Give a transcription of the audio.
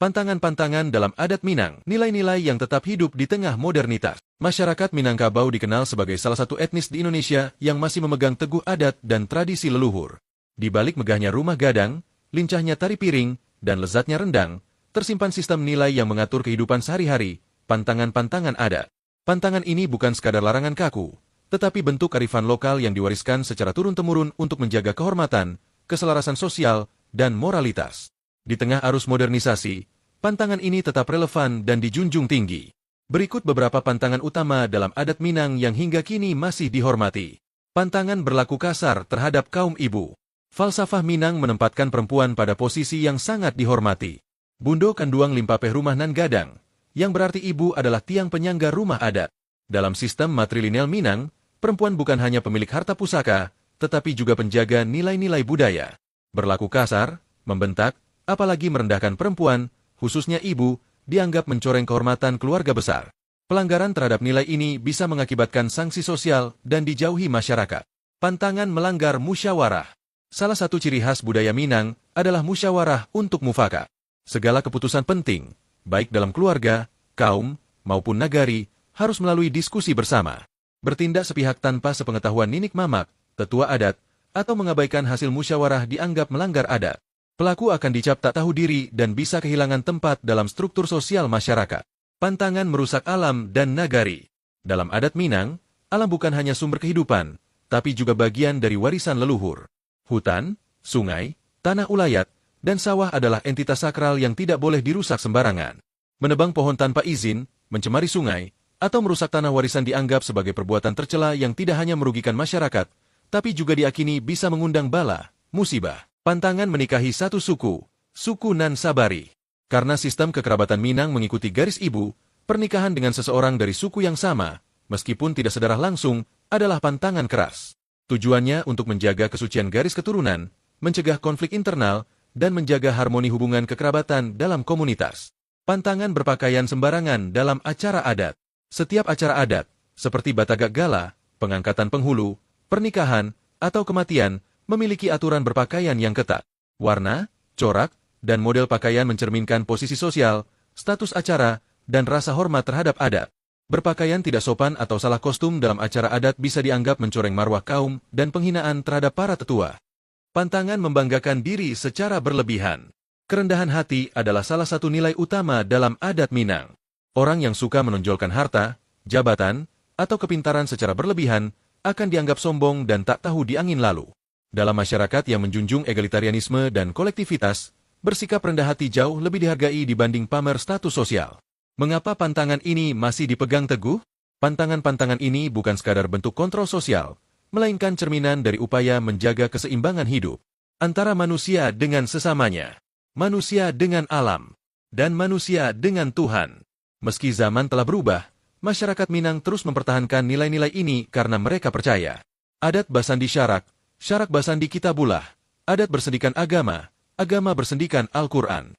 Pantangan-pantangan dalam adat Minang, nilai-nilai yang tetap hidup di tengah modernitas. Masyarakat Minangkabau dikenal sebagai salah satu etnis di Indonesia yang masih memegang teguh adat dan tradisi leluhur. Di balik megahnya rumah gadang, lincahnya tari piring, dan lezatnya rendang, tersimpan sistem nilai yang mengatur kehidupan sehari-hari, pantangan-pantangan adat. Pantangan ini bukan sekadar larangan kaku, tetapi bentuk kearifan lokal yang diwariskan secara turun-temurun untuk menjaga kehormatan, keselarasan sosial, dan moralitas. Di tengah arus modernisasi, pantangan ini tetap relevan dan dijunjung tinggi. Berikut beberapa pantangan utama dalam adat Minang yang hingga kini masih dihormati. Pantangan berlaku kasar terhadap kaum ibu. Falsafah Minang menempatkan perempuan pada posisi yang sangat dihormati. Bundo kanduang limpapeh rumah nan gadang, yang berarti ibu adalah tiang penyangga rumah adat. Dalam sistem matrilineal Minang, perempuan bukan hanya pemilik harta pusaka, tetapi juga penjaga nilai-nilai budaya. Berlaku kasar, membentak, apalagi merendahkan perempuan, khususnya ibu, dianggap mencoreng kehormatan keluarga besar. Pelanggaran terhadap nilai ini bisa mengakibatkan sanksi sosial dan dijauhi masyarakat. Pantangan melanggar musyawarah. Salah satu ciri khas budaya Minang adalah musyawarah untuk mufakat. Segala keputusan penting, baik dalam keluarga, kaum, maupun nagari, harus melalui diskusi bersama. Bertindak sepihak tanpa sepengetahuan ninik mamak, tetua adat, atau mengabaikan hasil musyawarah dianggap melanggar adat. Pelaku akan dicap tak tahu diri dan bisa kehilangan tempat dalam struktur sosial masyarakat. Pantangan merusak alam dan nagari. Dalam adat Minang, alam bukan hanya sumber kehidupan, tapi juga bagian dari warisan leluhur. Hutan, sungai, tanah ulayat, dan sawah adalah entitas sakral yang tidak boleh dirusak sembarangan. Menebang pohon tanpa izin, mencemari sungai, atau merusak tanah warisan dianggap sebagai perbuatan tercela yang tidak hanya merugikan masyarakat, tapi juga diakini bisa mengundang bala, musibah. Pantangan menikahi satu suku, suku Nan Sabari. Karena sistem kekerabatan Minang mengikuti garis ibu, pernikahan dengan seseorang dari suku yang sama, meskipun tidak sedarah langsung, adalah pantangan keras. Tujuannya untuk menjaga kesucian garis keturunan, mencegah konflik internal, dan menjaga harmoni hubungan kekerabatan dalam komunitas. Pantangan berpakaian sembarangan dalam acara adat. Setiap acara adat, seperti Batagak Gala, pengangkatan penghulu, pernikahan, atau kematian, memiliki aturan berpakaian yang ketat. Warna, corak, dan model pakaian mencerminkan posisi sosial, status acara, dan rasa hormat terhadap adat. Berpakaian tidak sopan atau salah kostum dalam acara adat bisa dianggap mencoreng marwah kaum dan penghinaan terhadap para tetua. Pantangan membanggakan diri secara berlebihan. Kerendahan hati adalah salah satu nilai utama dalam adat Minang. Orang yang suka menonjolkan harta, jabatan, atau kepintaran secara berlebihan akan dianggap sombong dan tak tahu di angin lalu. Dalam masyarakat yang menjunjung egalitarianisme dan kolektivitas, bersikap rendah hati jauh lebih dihargai dibanding pamer status sosial. Mengapa pantangan ini masih dipegang teguh? Pantangan-pantangan ini bukan sekadar bentuk kontrol sosial, melainkan cerminan dari upaya menjaga keseimbangan hidup antara manusia dengan sesamanya, manusia dengan alam, dan manusia dengan Tuhan. Meski zaman telah berubah, masyarakat Minang terus mempertahankan nilai-nilai ini karena mereka percaya. Adat Basandi Syarak, Syarak Basandi Kitabullah, adat bersendikan agama, agama bersendikan Al-Quran.